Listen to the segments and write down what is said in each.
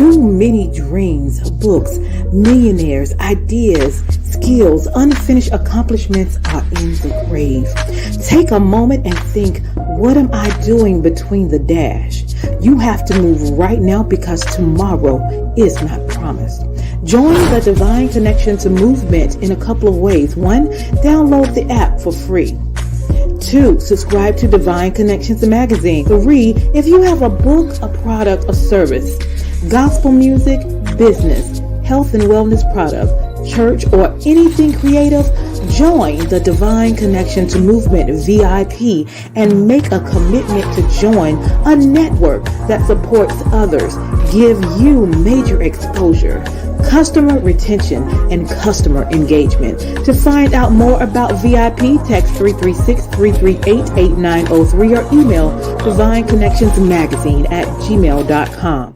Too many dreams, books, millionaires, ideas, skills, unfinished accomplishments are in the grave. Take a moment and think, what am I doing between the dash? You have to move right now because tomorrow is not promised. Join the Divine Connections movement in a couple of ways. 1, download the app for free. 2, subscribe to Divine Connections magazine. 3, if you have a book, a product, a service, gospel music, business, health and wellness product, church, or anything creative, join the Divine Connections Movement VIP and make a commitment to join a network that supports others, give you major exposure, customer retention, and customer engagement. To find out more about VIP, text 336-338-8903 or email divineconnectionsmagazine@gmail.com.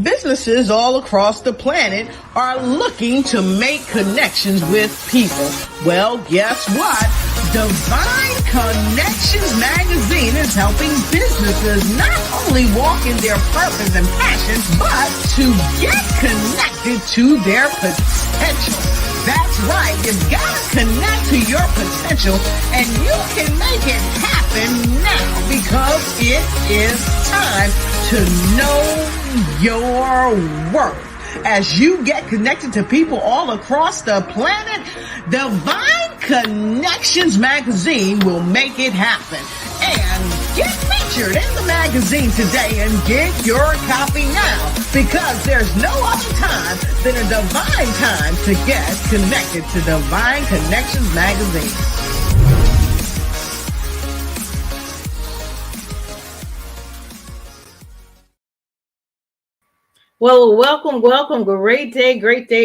Businesses all across the planet are looking to make connections with people. Well, guess what? Divine Connections magazine is helping businesses not only walk in their purpose and passion, but to get connected to their potential. That's right. You've got to connect to your potential, and you can make it happen now because it is time to know your worth. As you get connected to people all across the planet, Divine Connections magazine will make it happen. And get featured in the magazine today and get your copy now, because there's no other time than a divine time to get connected to Divine Connections magazine. Well, welcome. Great day,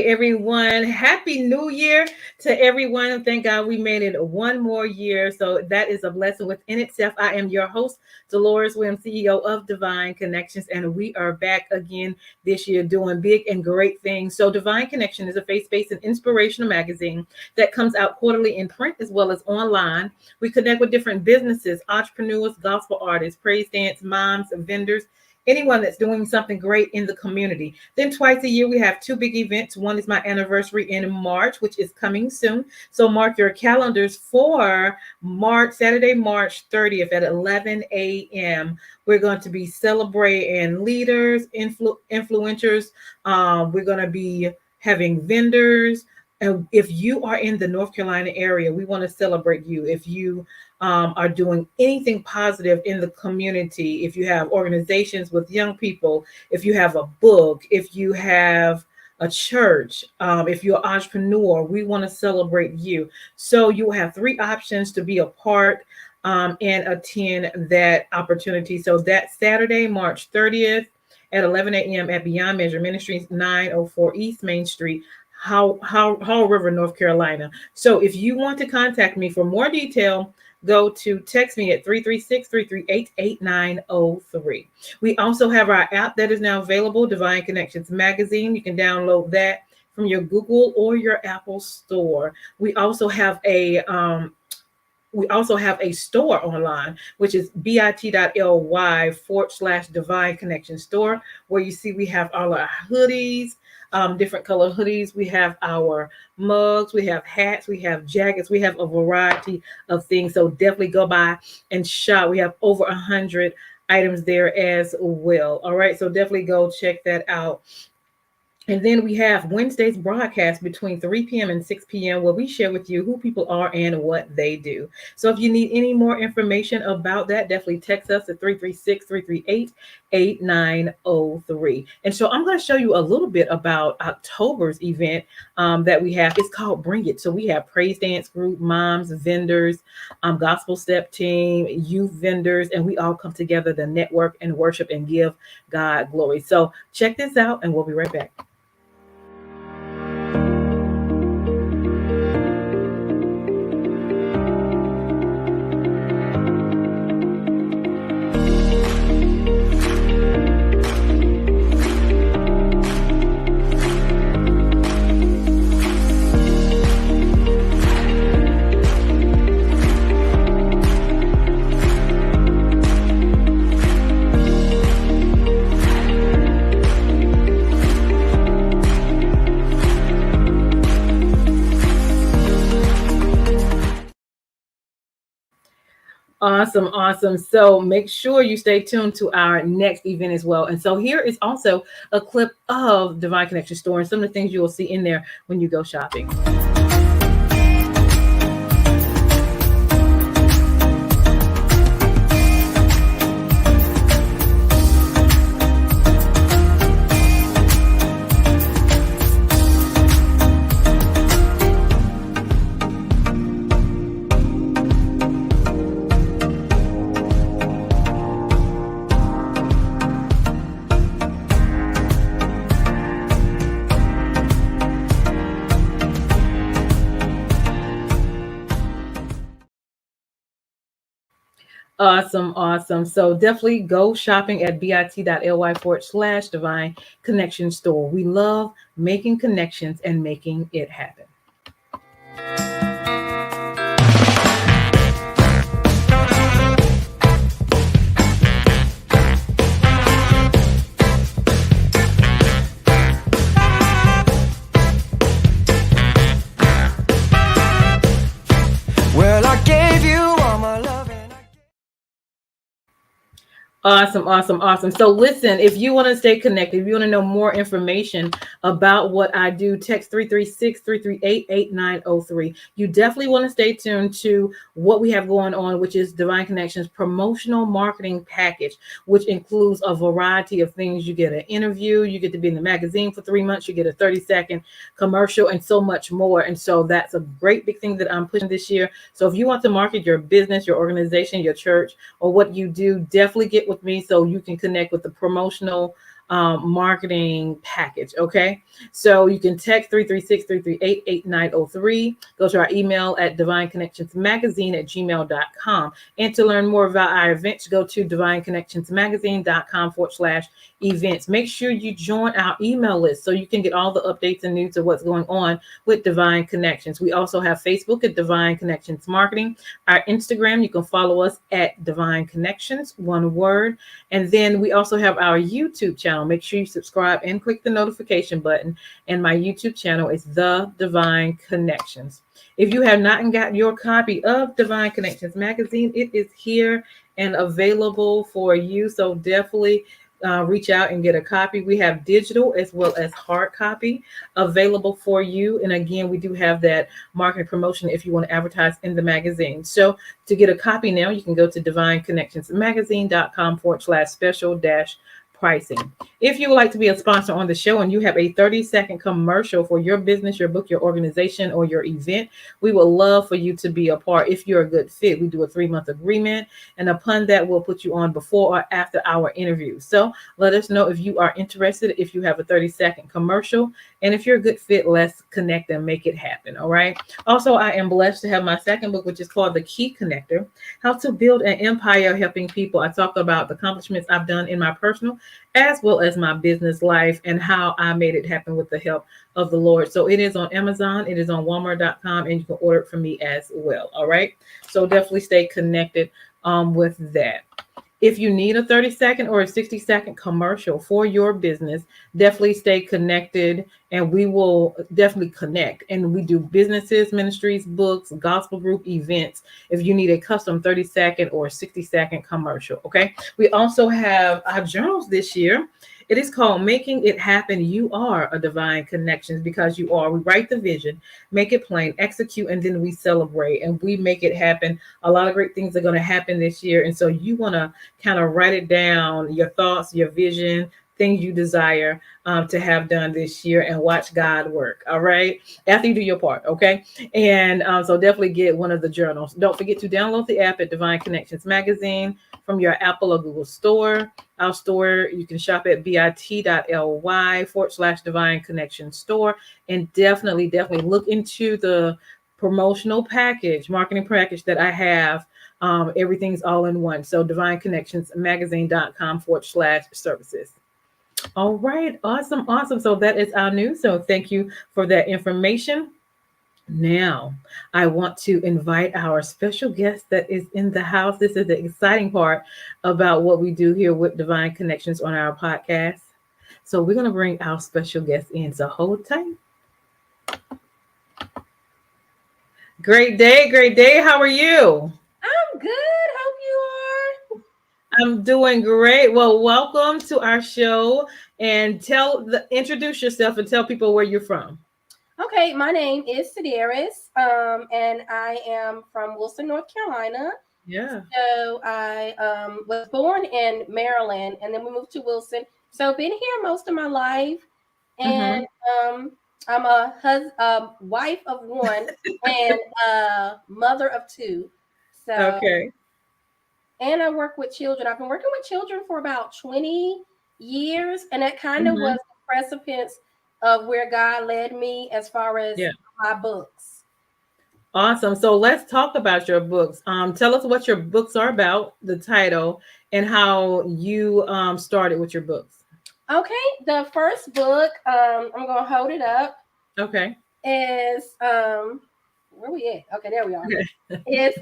everyone. Happy New Year to everyone. Thank God we made it one more year. So that is a blessing within itself. I am your host, Deloris Williams, CEO of Divine Connections, and we are back again this year doing big and great things. So Divine Connection is a faith-based and inspirational magazine that comes out quarterly in print as well as online. We connect with different businesses, entrepreneurs, gospel artists, praise dance, moms, vendors, anyone that's doing something great in the community. Then twice a year, we have 2 big events. One is my anniversary in March, which is coming soon. So mark your calendars for Saturday, March 30th at 11 a.m. We're going to be celebrating leaders, influencers. We're going to be having vendors. And if you are in the North Carolina area, we want to celebrate you. If you are doing anything positive in the community, if you have organizations with young people, if you have a book, if you have a church, if you're an entrepreneur, we want to celebrate you. So you have 3 options to be a part and attend that opportunity. So that's Saturday, March 30th at 11 a.m. at Beyond Measure Ministries, 904 East Main Street, Hall River, North Carolina. So if you want to contact me for more detail, go to text me at 336-338-8903. We also have our app that is now available, Divine Connections Magazine. You can download that from your Google or your Apple store. We also have a store online, which is bit.ly/Divine Connection Store, where you see we have all our hoodies, different color hoodies. We have our mugs, we have hats, we have jackets, we have a variety of things. So definitely go by and shop. We have over 100 items there as well. All right, so definitely go check that out. And then we have Wednesday's broadcast between 3 p.m. and 6 p.m. where we share with you who people are and what they do. So if you need any more information about that, definitely text us at 336-338-8903. And so I'm going to show you a little bit about October's event that we have. It's called Bring It. So we have praise dance group, moms, vendors, gospel step team, youth vendors, and we all come together to network and worship and give God glory. So check this out and we'll be right back. Awesome, awesome. So make sure you stay tuned to our next event as well. And so here is also a clip of Divine Connection Store and some of the things you will see in there when you go shopping. Awesome, awesome. So definitely go shopping at bit.ly/Divine Connection Store. We love making connections and making it happen. Well, I gave you all my love. Awesome, awesome, awesome. So listen, if you want to stay connected, if you want to know more information about what I do, text 336-338-8903. You definitely want to stay tuned to what we have going on, which is Divine Connections promotional marketing package, which includes a variety of things. You get an interview, you get to be in the magazine for 3 months, you get a 30-second commercial, and so much more. And so that's a great big thing that I'm pushing this year. So if you want to market your business, your organization, your church, or what you do, definitely get with me so you can connect with the promotional marketing package. Okay, so you can text 336-338-8903. Go to our email at divineconnectionsmagazine@gmail.com. And to learn more about our events, go to divineconnectionsmagazine.com/events. Make sure you join our email list so you can get all the updates and news of what's going on with Divine Connections. We also have Facebook at Divine Connections Marketing. Our Instagram, you can follow us at Divine Connections, one word. And then we also have our YouTube channel. Make sure you subscribe and click the notification button. And my YouTube channel is The Divine Connections. If you have not got your copy of Divine Connections magazine, it is here and available for you. So definitely reach out and get a copy. We have digital as well as hard copy available for you. And again, we do have that marketing promotion if you want to advertise in the magazine. So to get a copy now, you can go to divineconnectionsmagazine.com/special-pricing. If you would like to be a sponsor on the show and you have a 30-second commercial for your business, your book, your organization, or your event, we would love for you to be a part. If you're a good fit, we do a 3-month agreement. And upon that, we'll put you on before or after our interview. So let us know if you are interested, if you have a 30-second commercial. And if you're a good fit, let's connect and make it happen. All right. Also, I am blessed to have my second book, which is called The Key Connector: How to Build an Empire Helping People. I talk about the accomplishments I've done in my personal as well as my business life and how I made it happen with the help of the Lord. So it is on Amazon, it is on Walmart.com, and you can order it from me as well. All right. So definitely stay connected with that. If you need a 30-second or a 60-second commercial for your business, definitely stay connected and we will definitely connect. And we do businesses, ministries, books, gospel group events if you need a custom 30-second or 60-second commercial. Okay. We also have our journals this year. It is called Making It Happen. You are a Divine Connections because you are. We write the vision, make it plain, execute, and then we celebrate and we make it happen. A lot of great things are going to happen this year. And so you want to kind of write it down, your thoughts, your vision, things you desire to have done this year and watch God work. All right. After you do your part. Okay. And so definitely get one of the journals. Don't forget to download the app at Divine Connections Magazine from your Apple or Google store. Our store, you can shop at bit.ly/Divine Connection Store. And definitely look into the promotional package, marketing package that I have. Everything's all in one. So divineconnectionsmagazine.com/services. All right. Awesome. So that is our news. So thank you for that information. Now, I want to invite our special guest that is in the house. This is the exciting part about what we do here with Divine Connections on our podcast. So we're going to bring our special guest in. So hold tight. Great day. How are you? I'm good. Hope I'm doing great. Well, welcome to our show and introduce yourself and tell people where you're from. Okay, my name is Sederis, and I am from Wilson, North Carolina. Yeah. So I was born in Maryland, and then we moved to Wilson. So been here most of my life, and Mm-hmm. I'm a wife of one and a mother of two. So Okay. and I work with children. I've been working with children for about 20 years, and that kind of Mm-hmm. was the precipice of where God led me as far as Yeah. my books. Awesome. So let's talk about your books. Tell us what your books are about, the title, and how you started with your books. Okay, the first book, I'm gonna hold it up, Okay. is where we at? Okay, there we are. Okay. It's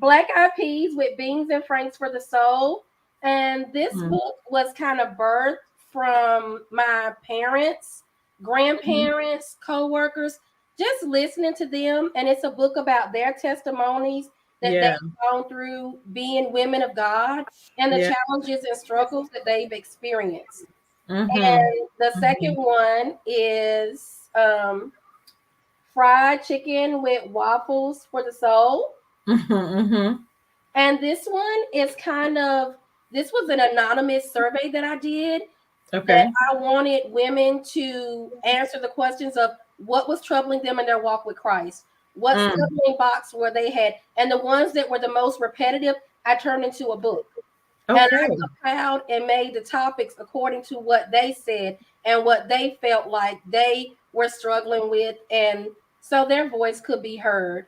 Black Eyed Peas with Beans and Franks for the Soul. And this Mhm. book was kind of birthed from my parents, grandparents, co-workers, just listening to them. And it's a book about their testimonies that Yeah. they've gone through being women of God and the Yeah. challenges and struggles that they've experienced. Mm-hmm. And the second one is fried chicken with waffles for the soul. Mm-hmm. Mm-hmm. And this one is this was an anonymous survey that I did that Okay. I wanted women to answer the questions of what was troubling them in their walk with Christ. What Mm. stumbling blocks were they had? And the ones that were the most repetitive, I turned into a book. And I Okay. compiled and made the topics according to what they said and what they felt like they were struggling with. And so their voice could be heard.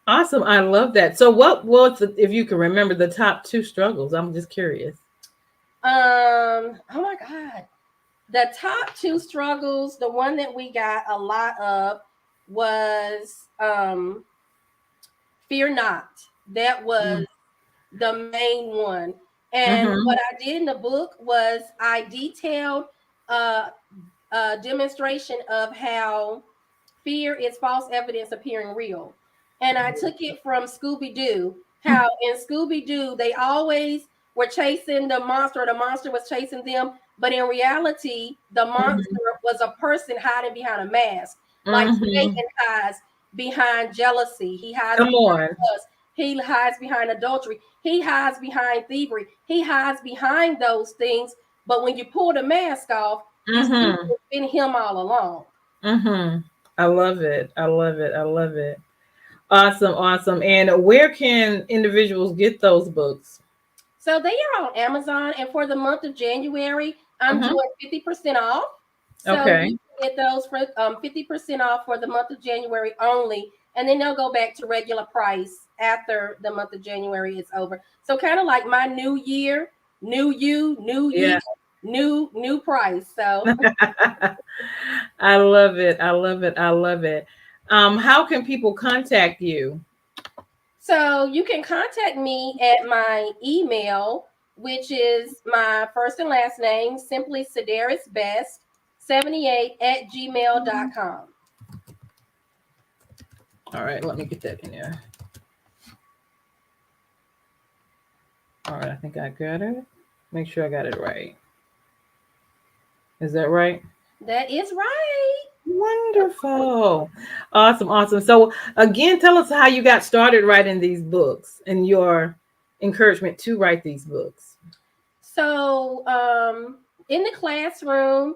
Awesome. I love that. So what was if you can remember the top two struggles? I'm just curious. Oh my God. The top two struggles, the one that we got a lot of was fear not. That was the main one. And Mm-hmm. what I did in the book was I detailed uh, a demonstration of how fear is false evidence appearing real. And I took it from Scooby Doo, how in Scooby Doo, they always were chasing the monster was chasing them. But in reality, the monster was a person hiding behind a mask, like Mm-hmm. Satan hides behind jealousy, he hides Come behind on. lust, he hides behind adultery, he hides behind thievery, he hides behind those things. But when you pull the mask off, you see Mm-hmm. it's been him all along. Mm-hmm. I love it. I love it. I love it. Awesome. Awesome. And where can individuals get those books? So they are on Amazon, and for the month of January, I'm Mm-hmm. doing 50% off. So Okay. you can get those for 50% off for the month of January only, and then they'll go back to regular price after the month of January is over. So kind of like my new year, new you, new Yeah. year, new price. So I love it. I love it. I love it. How can people contact you? So you can contact me at my email, which is my first and last name, simply Sederis Best 78 at gmail.com. All right, let me get that in there. All right, I think I got it. Make sure I got it right. Is that right? That is right. Wonderful. Awesome, awesome. So again, tell us how you got started writing these books and your encouragement to write these books. So in the classroom,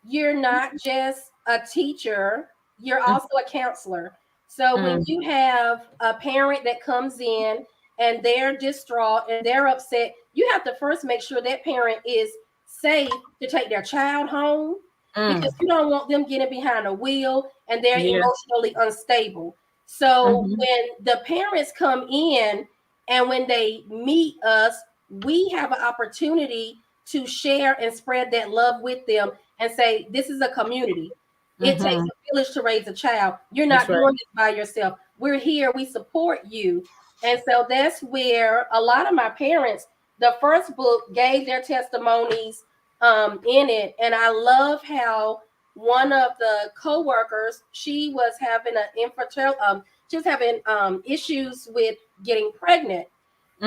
you're not just a teacher, you're also a counselor. So when Mm-hmm. you have a parent that comes in and they're distraught and they're upset, you have to first make sure that parent is safe to take their child home Mm. because you don't want them getting behind a wheel and they're Yeah. emotionally unstable. So Mm-hmm. when the parents come in and when they meet us, we have an opportunity to share and spread that love with them and say, this is a community. It takes Mm-hmm. a village to raise a child. You're That's not right. doing this by yourself. We're here. We support you. And so that's where a lot of my parents, the first book gave their testimonies in it. And I love how one of the co-workers, she was having an infertility, she was having issues with getting pregnant.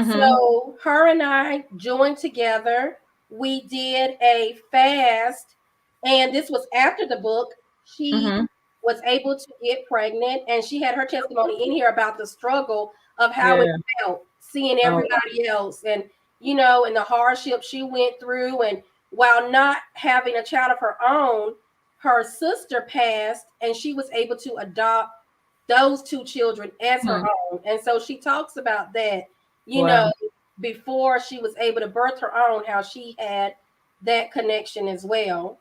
So her and I joined together. We did a fast, and this was after the book. She was able to get pregnant, and she had her testimony in here about the struggle of how it felt seeing everybody else, and and the hardship she went through. And while not having a child of her own, her sister passed, and she was able to adopt those two children as her own. And so she talks about that, before she was able to birth her own, how she had that connection as well.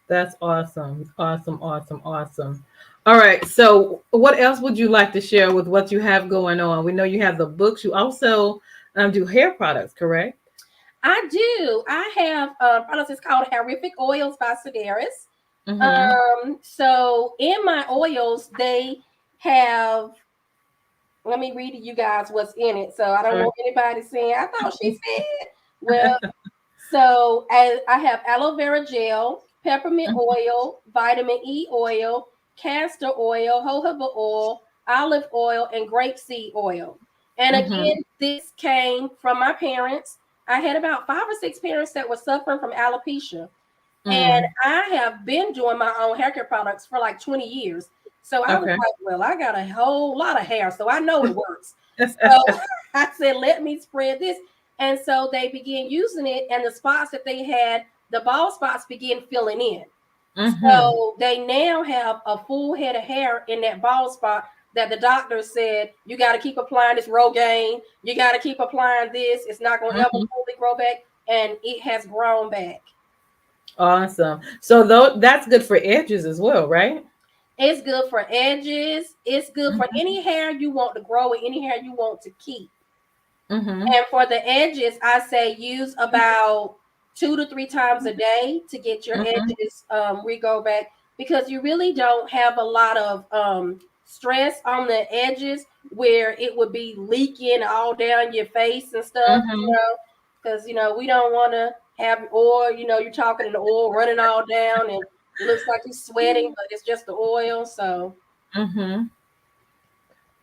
That's awesome. Awesome, awesome, awesome. All right. So what else would you like to share with what you have going on? We know you have the books. You also do hair products, correct? I do. I have products. It's called Horrific Oils by Sederis. So in my oils, they have, let me read to you guys what's in it. So I don't want anybody saying, I thought she said. Well, so I have aloe vera gel, peppermint oil, vitamin E oil, castor oil, jojoba oil, olive oil, and grapeseed oil. And again, this came from my parents. I had about 5 or 6 parents that were suffering from alopecia. And I have been doing my own hair care products for like 20 years. So I was like, well, I got a whole lot of hair, so I know it works. So I said, let me spread this. And so they began using it, and the spots that they had, the bald spots began filling in. So they now have a full head of hair in that bald spot that the doctor said, you got to keep applying this Rogaine. You got to keep applying this. It's not going to ever fully grow back. And it has grown back. Awesome. So that's good for edges as well, right? It's good for edges. It's good for any hair you want to grow and any hair you want to keep. And for the edges, I say use about 2 to 3 times a day to get your edges regrow back, because you really don't have a lot of stress on the edges where it would be leaking all down your face and stuff, because we don't want to have oil, you're talking and the oil running all down and it looks like you're sweating, but it's just the oil. So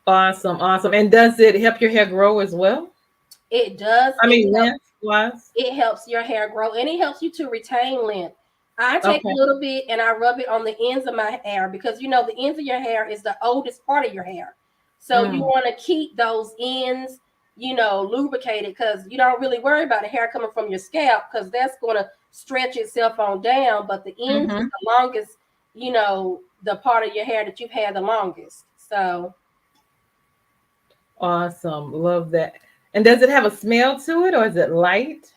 awesome. And does it help your hair grow as well? It does. Length-wise? It helps your hair grow, and it helps you to retain length. I take a little bit and I rub it on the ends of my hair, because the ends of your hair is the oldest part of your hair. So you want to keep those ends, lubricated, because you don't really worry about the hair coming from your scalp, because that's going to stretch itself on down. But the ends is the longest, the part of your hair that you've had the longest. So awesome. Love that. And does it have a smell to it, or is it light?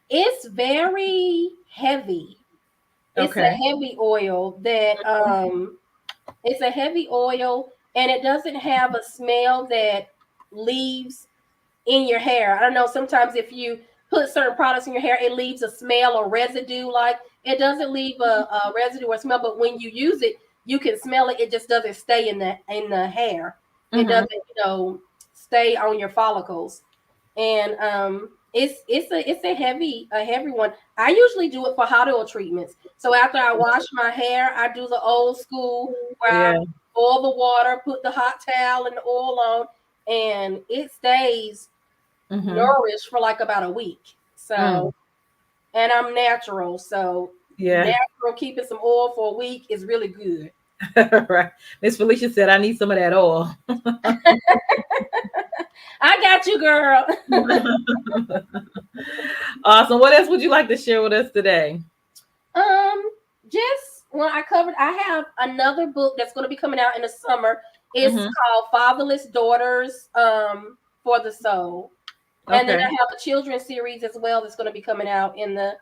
It's very heavy. It's a heavy oil that it's a heavy oil, and it doesn't have a smell that leaves in your hair. I don't know, sometimes if you put certain products in your hair, it leaves a smell or residue. Like, it doesn't leave a residue or smell, but when you use it, you can smell it. It just doesn't stay in the hair. It doesn't, stay on your follicles. And it's a heavy one. I usually do it for hot oil treatments. So after I wash my hair, I do the old school where I boil the water, put the hot towel and the oil on, and it stays nourished for like about a week. So and I'm natural, so natural, keeping some oil for a week is really good. Right. Miss Felicia said, I need some of that oil. I got you, girl. Awesome. What else would you like to share with us today? Just I have another book that's going to be coming out in the summer. It's called Fatherless Daughters for the Soul. And then I have a children's series as well that's going to be coming out in the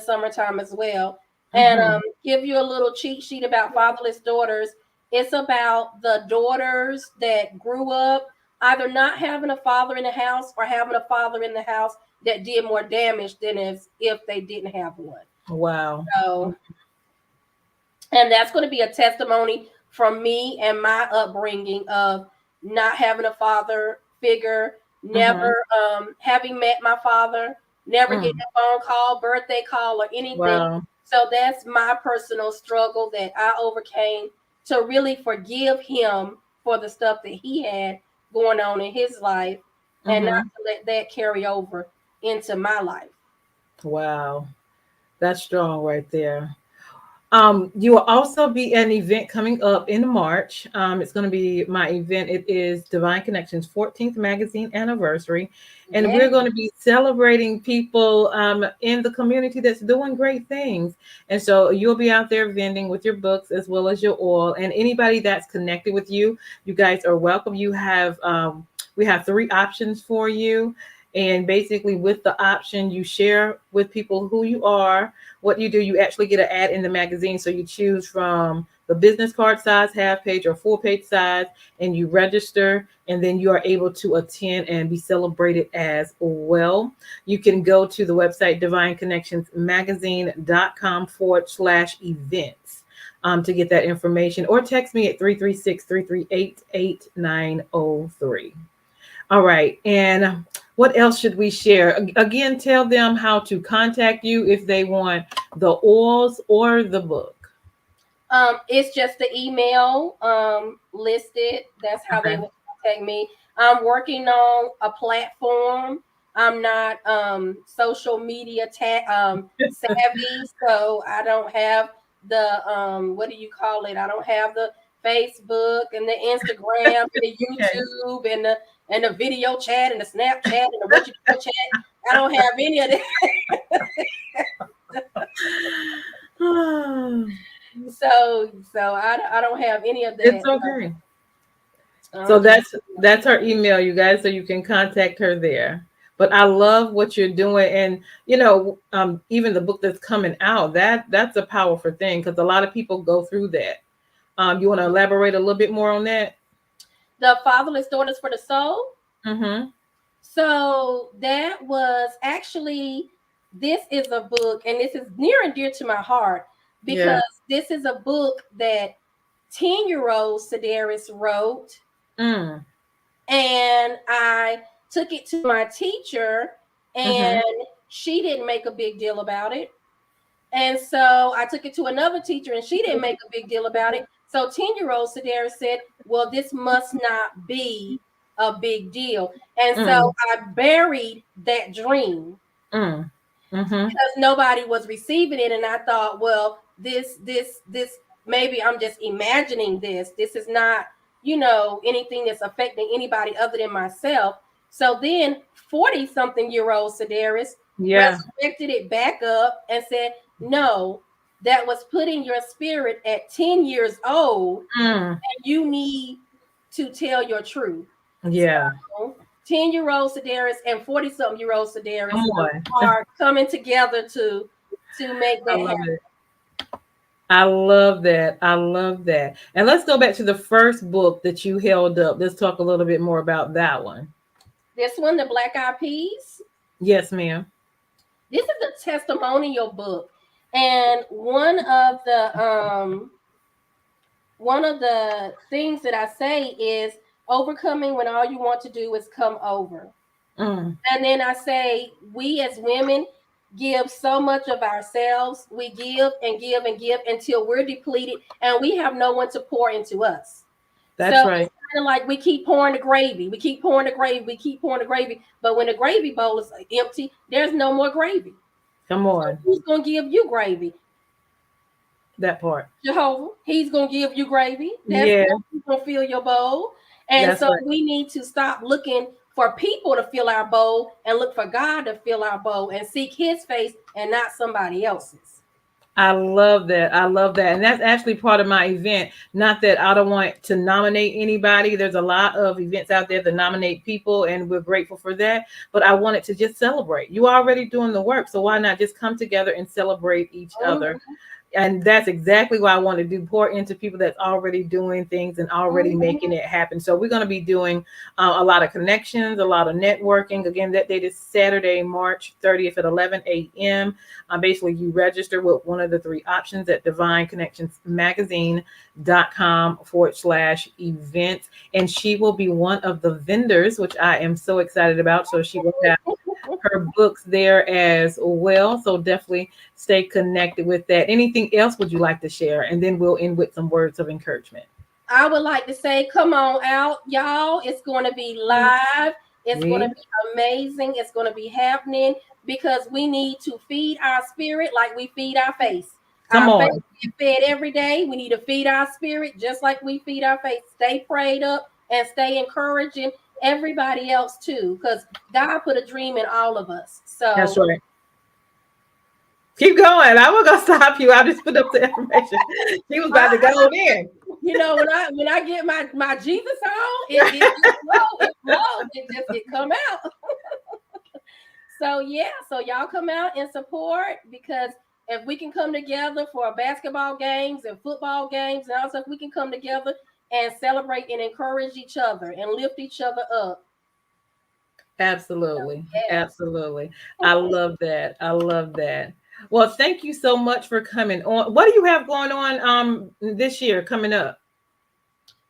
summertime as well. And give you a little cheat sheet about Fatherless Daughters. It's about the daughters that grew up either not having a father in the house or having a father in the house that did more damage than if they didn't have one. Wow. So, and that's going to be a testimony from me and my upbringing of not having a father figure, never having met my father, never getting a phone call, birthday call, or anything. Wow. So that's my personal struggle that I overcame to really forgive him for the stuff that he had going on in his life and not Mhm. to let that carry over into my life. Wow, that's strong right there. You will also be an event coming up in March. It's going to be my event. It is Divine Connections 14th magazine anniversary. And Yeah. we're going to be celebrating people in the community that's doing great things. And so you'll be out there vending with your books as well as your oil. And anybody that's connected with you, you guys are welcome. We have 3 options for you. And basically, with the option, you share with people who you are. What you do, you actually get an ad in the magazine. So you choose from the business card size, half page or full page size, and you register, and then you are able to attend and be celebrated as well. You can go to the website divineconnectionsmagazine.com/events to get that information, or text me at 336-338-8903. All right. And what else should we share? Again, tell them how to contact you if they want the oils or the book. It's just the email listed. That's how they Okay. will contact me. I'm working on a platform. I'm not social media savvy, so I don't have the what do you call it? I don't have the Facebook and the Instagram and the Okay. YouTube and the video chat and the Snapchat and the what you call chat. I don't have any of that. So I don't have any of It's that. okay. So I'm just that's her email, you guys, so you can contact her there. But I love what you're doing, and even the book that's coming out, that's a powerful thing because a lot of people go through that. You want to elaborate a little bit more on that? the Fatherless Daughters for the Soul. Mm-hmm. So that was actually, this is a book, and this is near and dear to my heart Yeah. because this is a book that 10-year-old Sederis wrote, Mm. and I took it to my teacher, Mm-hmm. and she didn't make a big deal about it. And so I took it to another teacher, and she didn't make a big deal about it. So 10-year-old Sederis said, well, this must not be a big deal. And so Mm. I buried that dream Mm. Mm-hmm. because nobody was receiving it. And I thought, well, this, maybe I'm just imagining this. This is not, anything that's affecting anybody other than myself. So then 40-something-year-old Sederis Yeah. resurrected it back up and said, no, that was put in your spirit at 10 years old, Mm. and you need to tell your truth. Yeah. So 10-year-old Sederis and 40-something-year-old Sederis Come on. are coming together to make I that love happen. it. I love that. I love that. And let's go back to the first book that you held up. Let's talk a little bit more about that one. This one, the Black Eyed Peas, Yes, ma'am. this is a testimonial book. And one of the things that I say is overcoming when all you want to do is come over. Mm. And then I say, we as women give so much of ourselves. We give and give and give until we're depleted and we have no one to pour into us. That's So right. it's kind of like we keep pouring the gravy. We keep pouring the gravy. We keep pouring the gravy. But when the gravy bowl is empty, there's no more gravy. Come So on. who's going to give you gravy? That part. Jehovah. He's going to give you gravy. That's Yeah, going to fill your bowl. And that's so right. we need to stop looking for people to fill our bowl and look for God to fill our bowl and seek his face and not somebody else's. I love that. I love that. And that's actually part of my event. Not that I don't want to nominate anybody. There's a lot of events out there that nominate people, and we're grateful for that. But I wanted to just celebrate. You are already doing the work. So why not just come together and celebrate each other? And that's exactly what I want to do, pour into people that's already doing things and already making it happen. So we're going to be doing a lot of connections, a lot of networking. Again, that date is Saturday, March 30th at 11 a.m. Basically, you register with one of the 3 options at divineconnectionsmagazine.com/events. And she will be one of the vendors, which I am so excited about. So she will have her books there as well. So definitely stay connected with that. Anything else would you like to share? And then we'll end with some words of encouragement. I would like to say, come on out, y'all. It's going to be live. It's going to be amazing. It's going to be happening because we need to feed our spirit like we feed our face. Come our on. face is fed every day. We need to feed our spirit just like we feed our face. Stay prayed up and stay encouraging everybody else too, because God put a dream in all of us. So That's right. Keep going. I wasn't gonna stop you. I just put up the information. She was about to go in. You know, when I get my Jesus on, it flows. It come out. So yeah, so y'all come out and support, because if we can come together for basketball games and football games and all stuff, we can come together and celebrate and encourage each other and lift each other up. Absolutely. Yes. Absolutely. I love that. I love that. Well, thank you so much for coming on. What do you have going on this year coming up?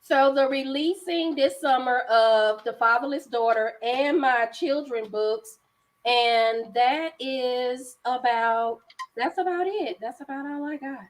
So the releasing this summer of The Fatherless Daughter and my children books, and that's about it. That's about all I got.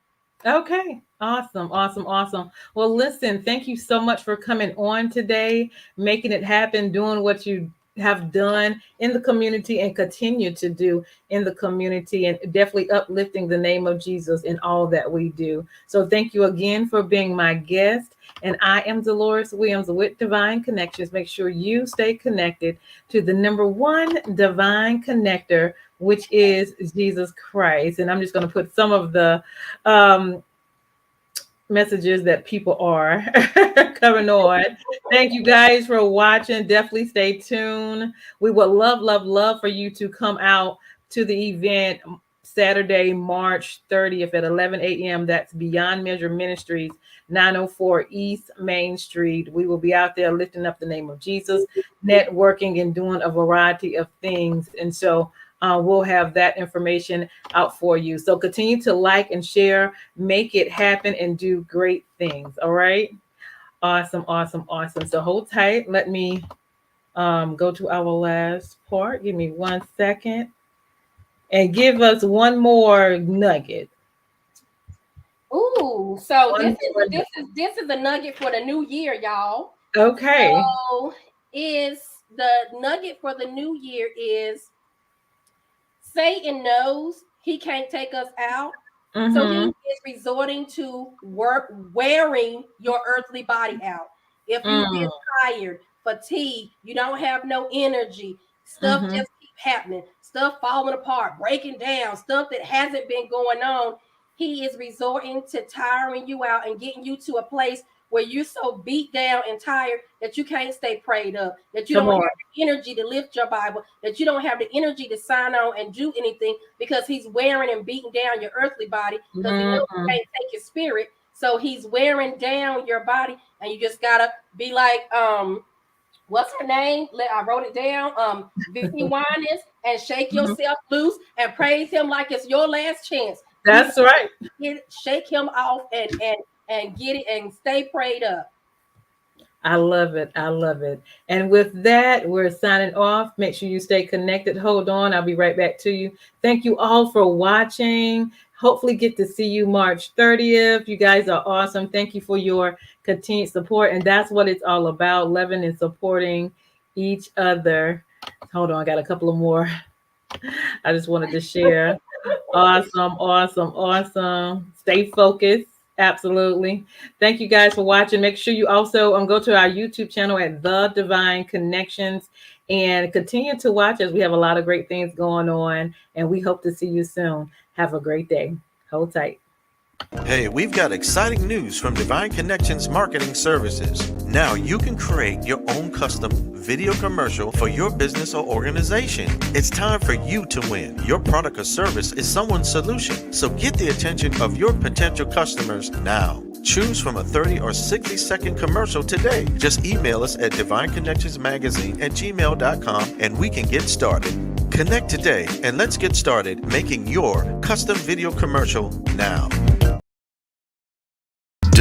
Okay. Awesome. Awesome. Awesome. Well, listen, thank you so much for coming on today, making it happen, doing what you have done in the community and continue to do in the community, and definitely uplifting the name of Jesus in all that we do. So thank you again for being my guest. And I am Deloris Williams with Divine Connections. Make sure you stay connected to the number one divine connector, which is Jesus Christ. And I'm just going to put some of the messages that people are coming on. Thank you guys for watching. Definitely stay tuned. We would love for you to come out to the event Saturday, March 30th at 11 a.m. That's Beyond Measure Ministries, 904 East Main Street. We will be out there lifting up the name of Jesus, networking and doing a variety of things. And so we'll have that information out for you. So continue to like and share, make it happen, and do great things. All right. Awesome. So hold tight. Let me go to our last part. Give me 1 second and give us one more nugget. Ooh, so this is a nugget for the new year, y'all. Okay. So the nugget for the new year is Satan knows he can't take us out. Mm-hmm. So he is resorting to wearing your earthly body out. If you've been tired, fatigued, you don't have no energy, stuff just keep happening, stuff falling apart, breaking down, stuff that hasn't been going on. He is resorting to tiring you out and getting you to a place where you're so beat down and tired that you can't stay prayed up, that you don't have the energy to lift your Bible, that you don't have the energy to sign on and do anything, because he's wearing and beating down your earthly body, because he knows he can't take your spirit. So he's wearing down your body, and you just gotta be like, what's her name? I wrote it down. Vicky Winans, and shake yourself loose and praise him like it's your last chance. That's right. Shake him off and get it and stay prayed up. I love it. And with that, we're signing off. Make sure you stay connected. Hold on. I'll be right back to you. Thank you all for watching. Hopefully get to see you March 30th. You guys are awesome. Thank you for your continued support. And that's what it's all about, loving and supporting each other. Hold on. I got a couple of more. I just wanted to share. Awesome. Stay focused. Absolutely. Thank you guys for watching. Make sure you also go to our YouTube channel at The Divine Connections and continue to watch us. We have a lot of great things going on, and we hope to see you soon. Have a great day. Hold tight. Hey, we've got exciting news from Divine Connections Marketing Services. Now you can create your own custom video commercial for your business or organization. It's time for you to win. Your product or service is someone's solution, so get the attention of your potential customers now. Choose from a 30 or 60-second commercial today. Just email us at divineconnectionsmagazine@gmail.com and we can get started. Connect today and let's get started making your custom video commercial now.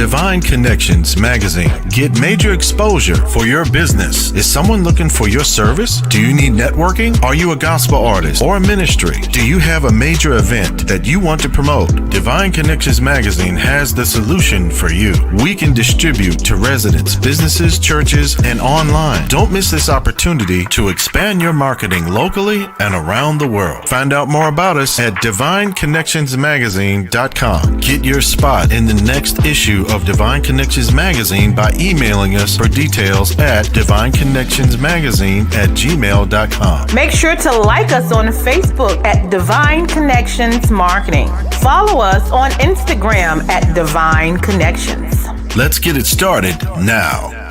Divine Connections Magazine. Get major exposure for your business. Is someone looking for your service? Do you need networking? Are you a gospel artist or a ministry? Do you have a major event that you want to promote? Divine Connections Magazine has the solution for you. We can distribute to residents, businesses, churches, and online. Don't miss this opportunity to expand your marketing locally and around the world. Find out more about us at divineconnectionsmagazine.com. Get your spot in the next issue of Divine Connections Magazine by emailing us for details at divineconnectionsmagazine@gmail.com. Make sure to like us on Facebook at Divine Connections Marketing. Follow us on Instagram at Divine Connections. Let's get it started now.